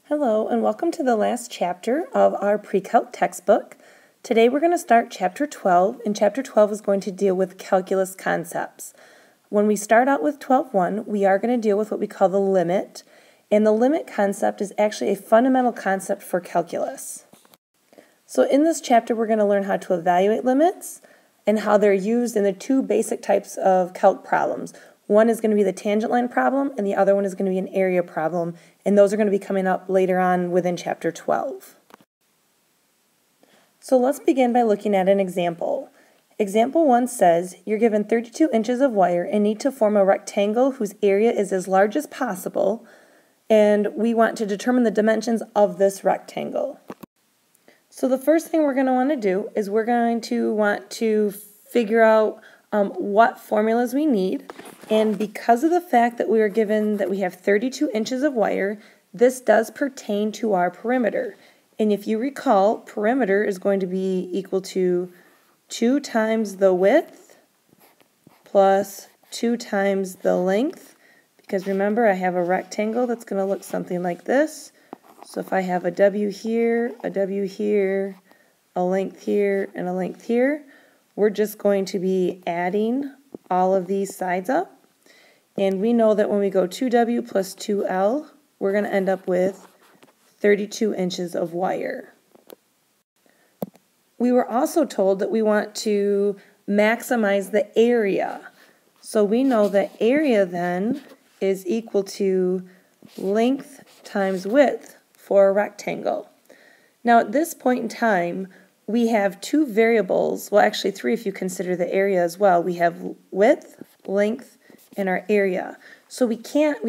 Hello and welcome to the last chapter of our Pre-Calc textbook. Today we're going to start Chapter 12, and Chapter 12 is going to deal with calculus concepts. When we start out with 12.1, we are going to deal with what we call the limit, and the limit concept is actually a fundamental concept for calculus. So in this chapter we're going to learn how to evaluate limits and how they're used in the two basic types of calc problems. One is going to be the tangent line problem, and the other one is going to be an area problem, and those are going to be coming up later on within Chapter 12. So let's begin by looking at an example. Example 1 says, you're given 32 inches of wire and need to form a rectangle whose area is as large as possible, and we want to determine the dimensions of this rectangle. So the first thing we're going to want to do is we're going to want to figure out what formulas we need, and because of the fact that we are given that we have 32 inches of wire, this does pertain to our perimeter. And if you recall, perimeter is going to be equal to 2 times the width plus 2 times the length, because remember I have a rectangle that's going to look something like this. So if I have a W here, a W here, a length here, and a length here, we're just going to be adding all of these sides up. And we know that when we go 2W plus 2L, we're going to end up with 32 inches of wire. We were also told that we want to maximize the area. So we know that area then is equal to length times width for a rectangle. Now at this point in time, we have two variables, well actually three if you consider the area as well. We have width, length, and our area. So we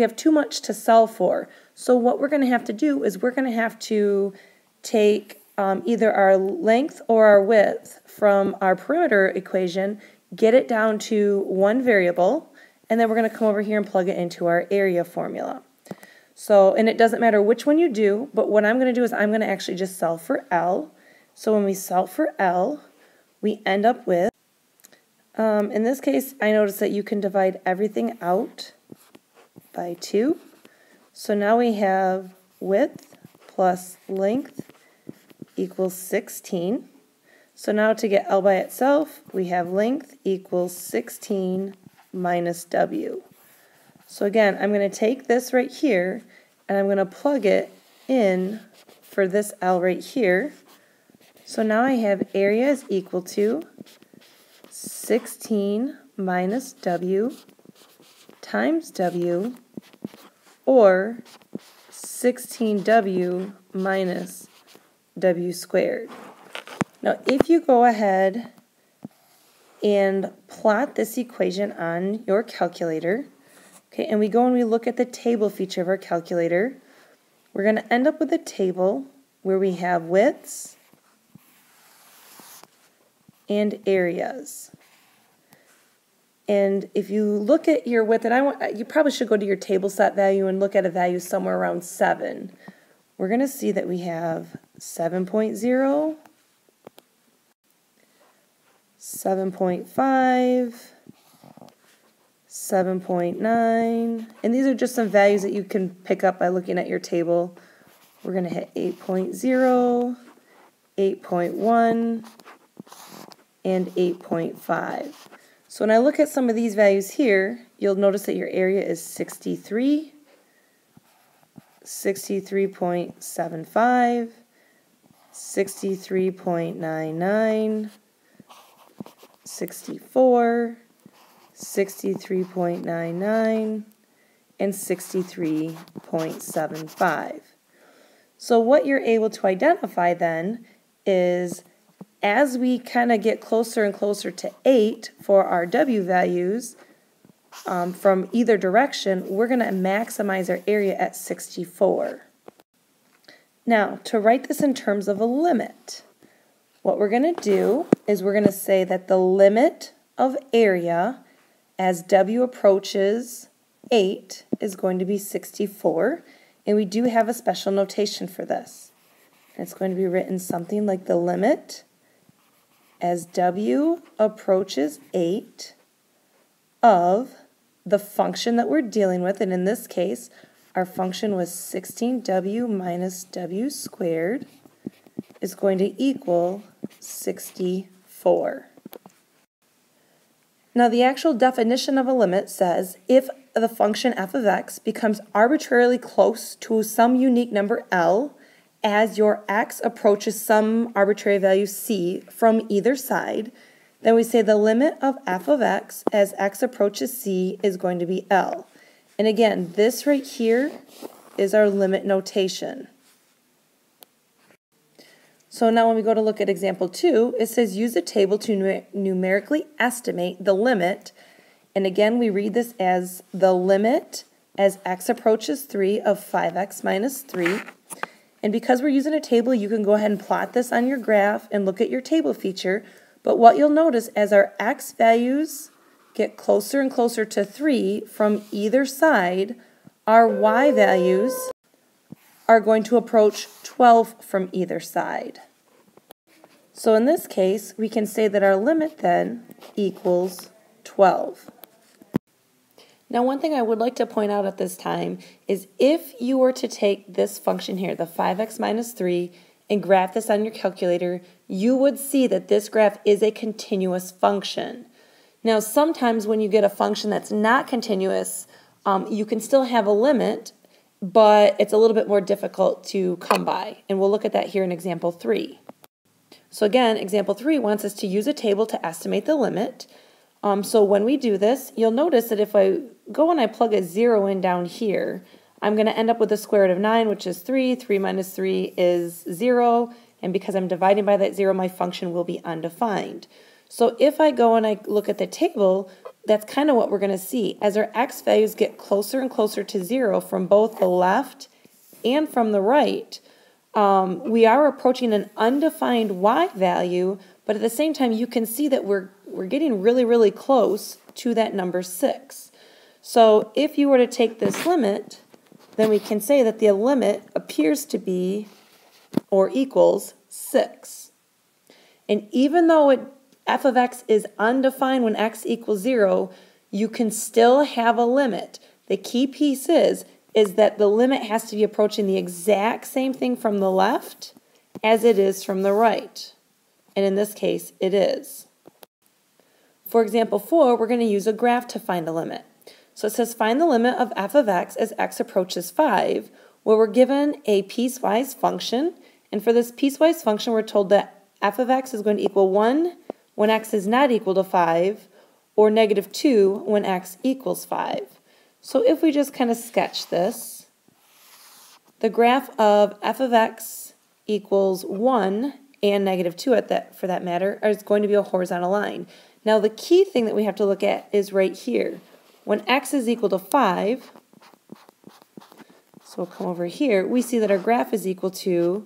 have too much to solve for. So what we're going to have to do is we're going to have to take either our length or our width from our perimeter equation, get it down to one variable, and then we're going to come over here and plug it into our area formula. So, and it doesn't matter which one you do, but what I'm going to do is I'm going to actually just solve for L. So when we solve for L, we end up with, in this case, I notice that you can divide everything out by 2. So now we have width plus length equals 16. So now to get L by itself, we have length equals 16 minus W. So again, I'm going to take this right here, and I'm going to plug it in for this L right here. So now I have area is equal to 16 minus W times W, or 16W minus W squared. Now if you go ahead and plot this equation on your calculator, okay, and we go and we look at the table feature of our calculator, we're going to end up with a table where we have widths and areas. And if you look at your width, and you probably should go to your table set value and look at a value somewhere around 7. We're going to see that we have 7.0, 7.5, 7.9, and these are just some values that you can pick up by looking at your table. We're going to hit 8.0, 8.1, and 8.5. So when I look at some of these values here, you'll notice that your area is 63, 63.75, 63.99, 64, 63.99, and 63.75. So what you're able to identify then is as we kind of get closer and closer to 8 for our W values from either direction, we're going to maximize our area at 64. Now, to write this in terms of a limit, what we're going to do is we're going to say that the limit of area as W approaches 8 is going to be 64, and we do have a special notation for this. It's going to be written something like the limit as W approaches 8 of the function that we're dealing with, and in this case, our function was 16w minus w squared is going to equal 64. Now the actual definition of a limit says if the function f of x becomes arbitrarily close to some unique number L as your x approaches some arbitrary value c from either side, then we say the limit of f of x as x approaches c is going to be L. And again, this right here is our limit notation. So now when we go to look at example 2, it says use a table to numerically estimate the limit. And again, we read this as the limit as x approaches 3 of 5x minus 3. And because we're using a table, you can go ahead and plot this on your graph and look at your table feature. But what you'll notice as our x values get closer and closer to 3 from either side, our y values are going to approach 12 from either side. So in this case, we can say that our limit then equals 12. Now one thing I would like to point out at this time is if you were to take this function here, the 5x minus 3, and graph this on your calculator, you would see that this graph is a continuous function. Now sometimes when you get a function that's not continuous, you can still have a limit, but it's a little bit more difficult to come by. And we'll look at that here in example 3. So again, example 3 wants us to use a table to estimate the limit. So when we do this, you'll notice that if I go and I plug a 0 in down here, I'm going to end up with the square root of 9, which is 3. 3 minus 3 is 0. And because I'm dividing by that 0, my function will be undefined. So if I go and I look at the table, that's kind of what we're going to see. As our x values get closer and closer to 0 from both the left and from the right, we are approaching an undefined y value, but at the same time you can see that we're getting really, really close to that number 6. So if you were to take this limit, then we can say that the limit appears to be or equals 6. And even though f of x is undefined when x equals 0, you can still have a limit. The key piece is that the limit has to be approaching the exact same thing from the left as it is from the right. And in this case, it is. For example 4, we're going to use a graph to find a limit. So it says find the limit of f of x as x approaches 5, where we're given a piecewise function. And for this piecewise function, we're told that f of x is going to equal 1 when x is not equal to 5, or negative 2 when x equals 5. So if we just kind of sketch this, the graph of f of x equals 1 and negative 2 for that matter is going to be a horizontal line. Now the key thing that we have to look at is right here. When x is equal to 5, so we'll come over here, we see that our graph is equal to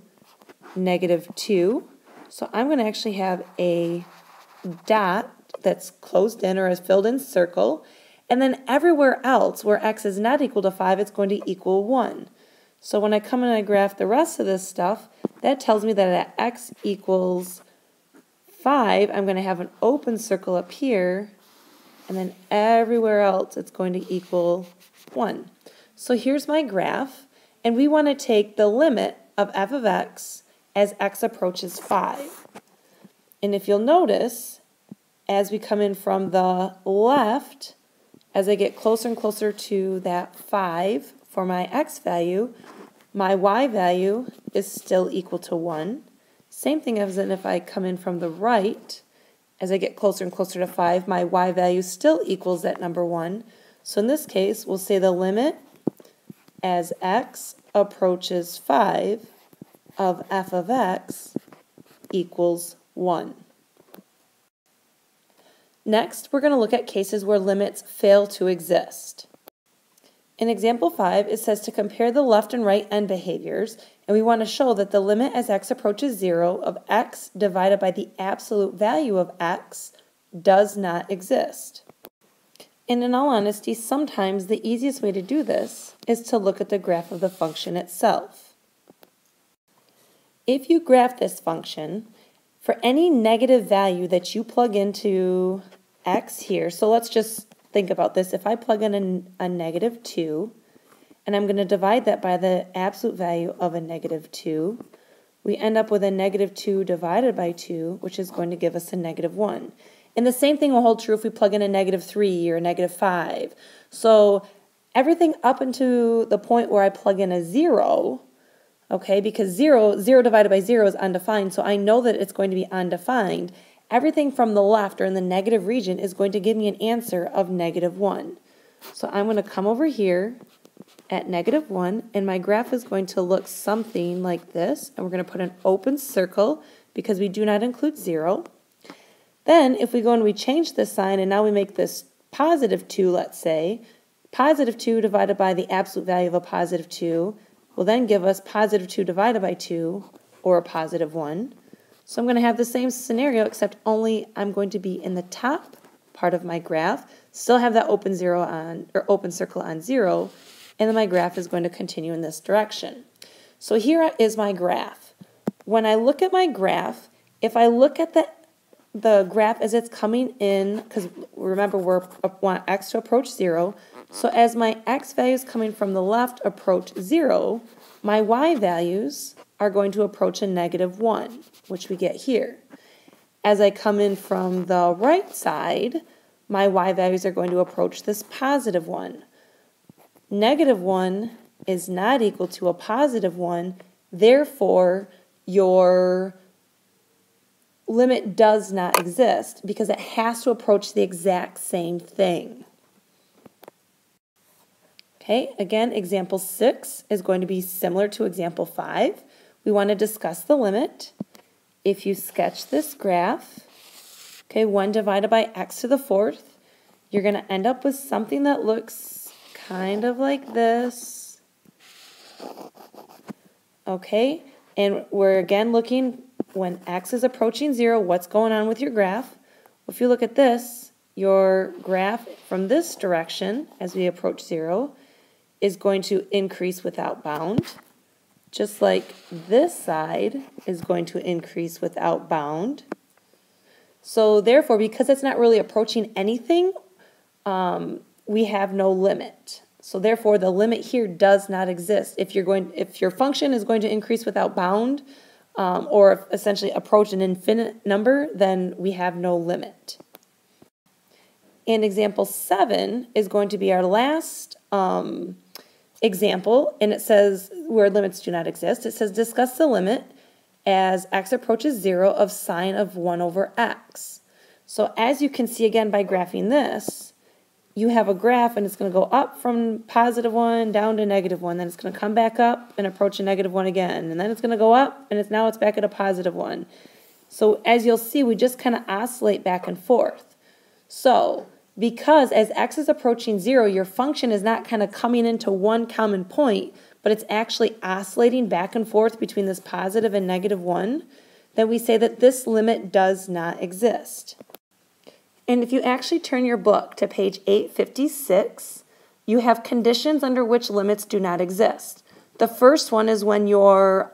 negative 2. So I'm going to actually have a dot that's closed in or a filled in circle, and then everywhere else where x is not equal to 5, it's going to equal 1. So when I come and I graph the rest of this stuff, that tells me that at x equals 5, I'm going to have an open circle up here, and then everywhere else it's going to equal 1. So here's my graph, and we want to take the limit of f of x as x approaches 5. And if you'll notice, as we come in from the left, as I get closer and closer to that 5 for my x value, my y value is still equal to 1. Same thing as if I come in from the right, as I get closer and closer to 5, my y value still equals that number 1. So in this case, we'll say the limit as x approaches 5 of f of x equals 1. Next, we're going to look at cases where limits fail to exist. In example 5, it says to compare the left and right end behaviors, and we want to show that the limit as x approaches 0 of x divided by the absolute value of x does not exist. And in all honesty, sometimes the easiest way to do this is to look at the graph of the function itself. If you graph this function, for any negative value that you plug into x here, so let's just think about this. If I plug in a negative 2, and I'm going to divide that by the absolute value of a negative 2. We end up with a negative 2 divided by 2, which is going to give us a negative 1. And the same thing will hold true if we plug in a negative 3 or a negative 5. So everything up into the point where I plug in a 0, okay, because 0 divided by 0 is undefined, so I know that it's going to be undefined. Everything from the left or in the negative region is going to give me an answer of negative 1. So I'm going to come over here at negative 1, and my graph is going to look something like this, and we're going to put an open circle because we do not include 0. Then if we go and we change this sign, and now we make this positive 2, let's say, positive 2 divided by the absolute value of a positive 2 will then give us positive 2 divided by 2, or a positive 1. So I'm going to have the same scenario, except only I'm going to be in the top part of my graph, still have that open circle on 0, and then my graph is going to continue in this direction. So here is my graph. When I look at my graph, if I look at the graph as it's coming in, because remember we want x to approach 0, so as my x values coming from the left approach 0, my y values are going to approach a negative 1, which we get here. As I come in from the right side, my y values are going to approach this positive 1. Negative 1 is not equal to a positive 1, therefore your limit does not exist because it has to approach the exact same thing. Okay, again, example 6 is going to be similar to example 5. We want to discuss the limit. If you sketch this graph, okay, 1 divided by x to the 4th, you're going to end up with something that looks kind of like this. Okay, and we're again looking when x is approaching 0, what's going on with your graph? If you look at this, your graph from this direction as we approach 0 is going to increase without bound, just like this side is going to increase without bound. So therefore, because it's not really approaching anything, we have no limit. So therefore, the limit here does not exist. If your function is going to increase without bound, or essentially approach an infinite number, then we have no limit. And example 7 is going to be our last example, and it says where limits do not exist. It says discuss the limit as x approaches 0 of sine of 1 over x. So as you can see again by graphing this, you have a graph and it's going to go up from positive 1 down to negative 1, then it's going to come back up and approach a negative 1 again, and then it's going to go up and now it's back at a positive 1. So as you'll see, we just kind of oscillate back and forth. So because as x is approaching 0, your function is not kind of coming into one common point, but it's actually oscillating back and forth between this positive and negative 1, then we say that this limit does not exist. And if you actually turn your book to page 856, you have conditions under which limits do not exist. The first one is when your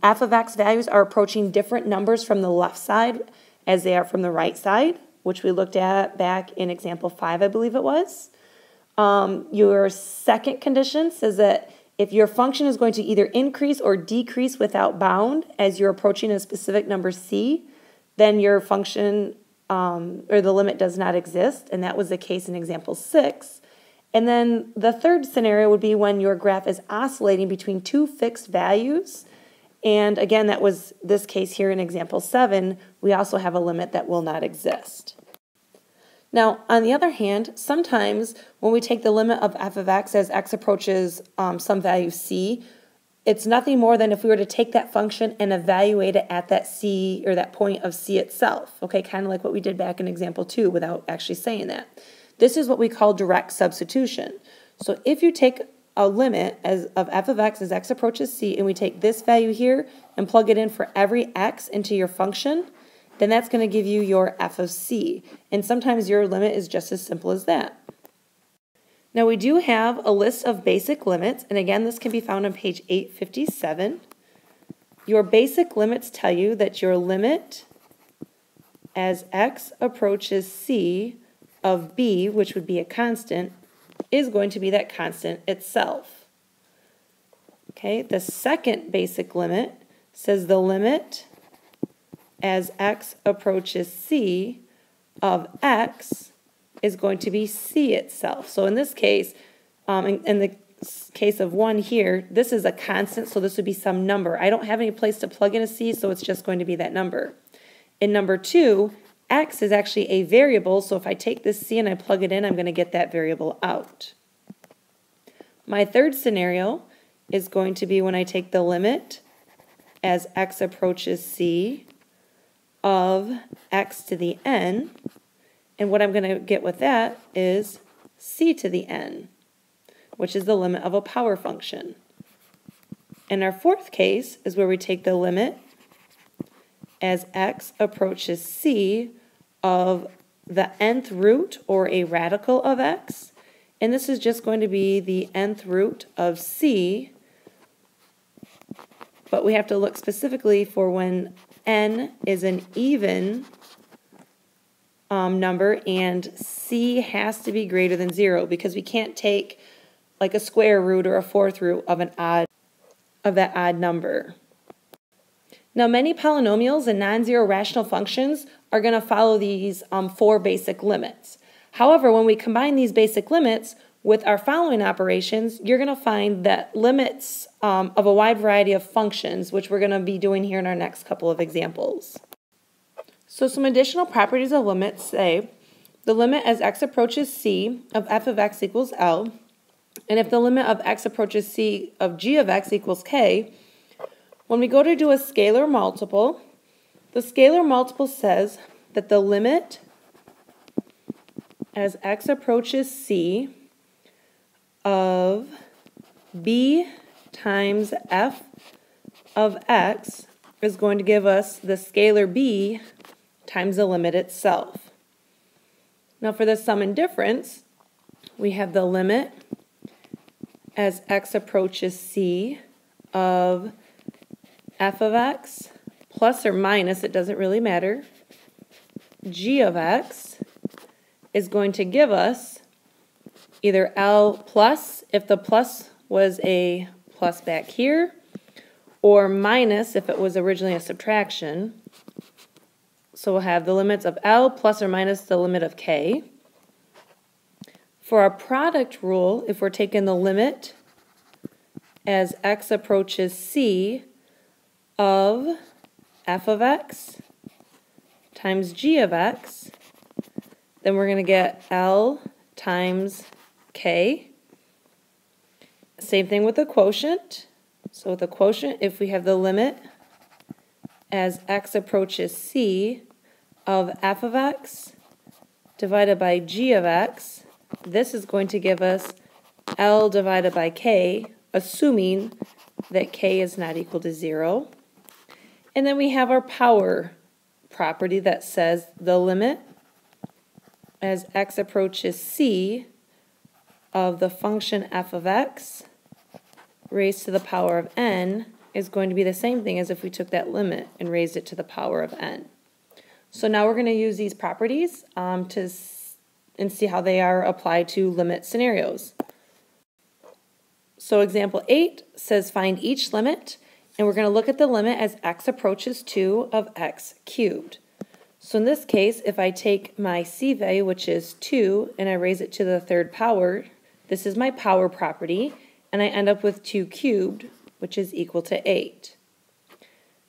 f of x values are approaching different numbers from the left side as they are from the right side, which we looked at back in example 5, I believe it was. Your second condition says that if your function is going to either increase or decrease without bound as you're approaching a specific number c, then your function or the limit does not exist, and that was the case in example 6. And then the third scenario would be when your graph is oscillating between two fixed values, and again, that was this case here in example 7. We also have a limit that will not exist. Now, on the other hand, sometimes when we take the limit of f of x as x approaches some value c, it's nothing more than if we were to take that function and evaluate it at that c, or that point of c itself, okay, kind of like what we did back in example 2 without actually saying that. This is what we call direct substitution. So if you take a limit of f of x as x approaches c, and we take this value here and plug it in for every x into your function, then that's going to give you your f of c. And sometimes your limit is just as simple as that. Now we do have a list of basic limits, and again, this can be found on page 857. Your basic limits tell you that your limit as x approaches c of b, which would be a constant, is going to be that constant itself. Okay, the second basic limit says the limit as x approaches c of x is going to be c itself. So in this case, in the case of 1 here, this is a constant, so this would be some number. I don't have any place to plug in a c, so it's just going to be that number. In number 2, x is actually a variable, so if I take this c and I plug it in, I'm going to get that variable out. My third scenario is going to be when I take the limit as x approaches c of x to the n, and what I'm going to get with that is c to the n, which is the limit of a power function. And our fourth case is where we take the limit as x approaches c of the nth root or a radical of x, and this is just going to be the nth root of c, but we have to look specifically for when n is an even number and c has to be greater than 0, because we can't take like a square root or a fourth root of that odd number. Now, many polynomials and non-zero rational functions are going to follow these 4 basic limits. However, when we combine these basic limits with our following operations, you're going to find that limits of a wide variety of functions, which we're going to be doing here in our next couple of examples. So some additional properties of limits say the limit as x approaches c of f of x equals L, and if the limit of x approaches c of g of x equals k, when we go to do a scalar multiple, the scalar multiple says that the limit as x approaches c of b times f of x is going to give us the scalar b times the limit itself. Now for the sum and difference, we have the limit as x approaches c of f of x plus or minus, it doesn't really matter, g of x is going to give us either L plus, if the plus was a plus back here, or minus if it was originally a subtraction. So we'll have the limits of L plus or minus the limit of k. For our product rule, if we're taking the limit as x approaches c of f of x times g of x, then we're going to get L times k. Same thing with the quotient. So with the quotient, if we have the limit as x approaches c of f of x divided by g of x, this is going to give us L divided by k, assuming that k is not equal to 0. And then we have our power property that says the limit as x approaches c of the function f of x raised to the power of n is going to be the same thing as if we took that limit and raised it to the power of n. So now we're going to use these properties and see how they are applied to limit scenarios. So example 8 says find each limit, and we're going to look at the limit as x approaches 2 of x cubed. So in this case, if I take my c value, which is 2, and I raise it to the third power, this is my power property, and I end up with 2 cubed, which is equal to 8.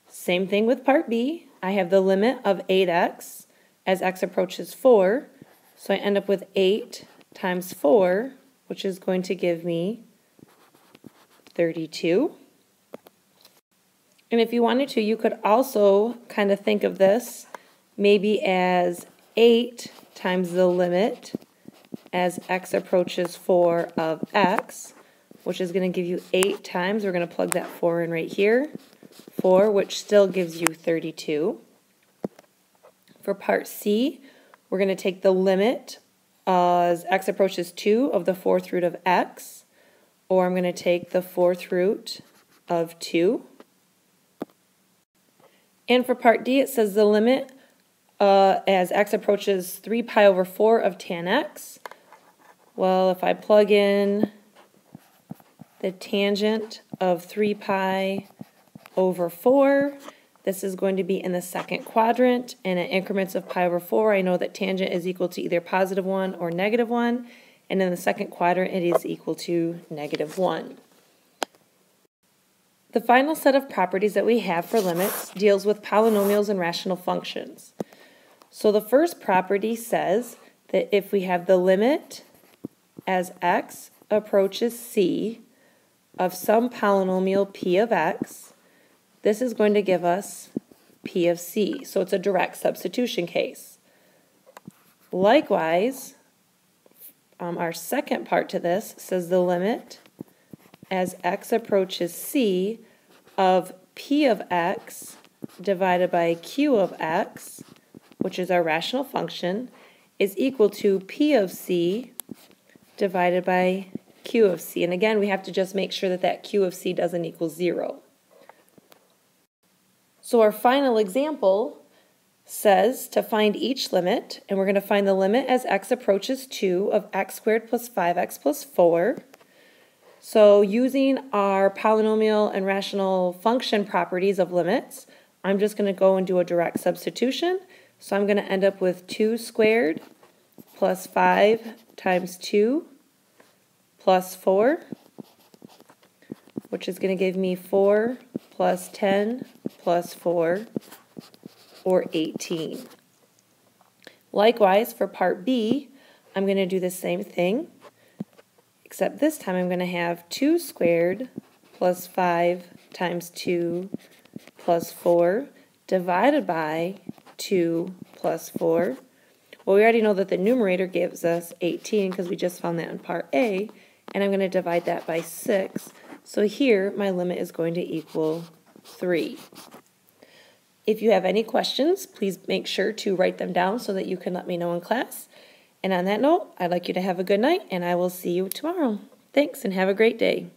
Same thing with part B. I have the limit of 8x as x approaches 4, so I end up with 8 times 4, which is going to give me 32. And if you wanted to, you could also kind of think of this maybe as 8 times the limit as x approaches 4 of x, which is going to give you 8 times, we're going to plug that 4 in right here, 4, which still gives you 32. For part C, we're going to take the limit as x approaches 2 of the 4th root of x, or I'm going to take the 4th root of 2. And for part D, it says the limit as x approaches 3 pi over 4 of tan x. Well, if I plug in the tangent of 3 pi over 4. This is going to be in the second quadrant, and at increments of pi over 4, I know that tangent is equal to either positive 1 or negative 1, and in the second quadrant, it is equal to negative 1. The final set of properties that we have for limits deals with polynomials and rational functions. So the first property says that if we have the limit as x approaches c of some polynomial p of x, this is going to give us p of c. So it's a direct substitution case. Likewise, our second part to this says the limit as x approaches c of p of x divided by q of x, which is our rational function, is equal to p of c divided by q of c. And again, we have to just make sure that that q of c doesn't equal 0. So our final example says to find each limit, and we're going to find the limit as x approaches 2 of x squared plus 5x plus 4. So using our polynomial and rational function properties of limits, I'm just going to go and do a direct substitution. So I'm going to end up with 2 squared plus 5 times 2 plus 4, which is going to give me 4 plus 10 plus 4, or 18. Likewise, for part B, I'm going to do the same thing, except this time I'm going to have 2 squared plus 5 times 2 plus 4 divided by 2 plus 4. Well, we already know that the numerator gives us 18 because we just found that in part A, and I'm going to divide that by 6. So here, my limit is going to equal 3. If you have any questions, please make sure to write them down so that you can let me know in class. And on that note, I'd like you to have a good night, and I will see you tomorrow. Thanks, and have a great day.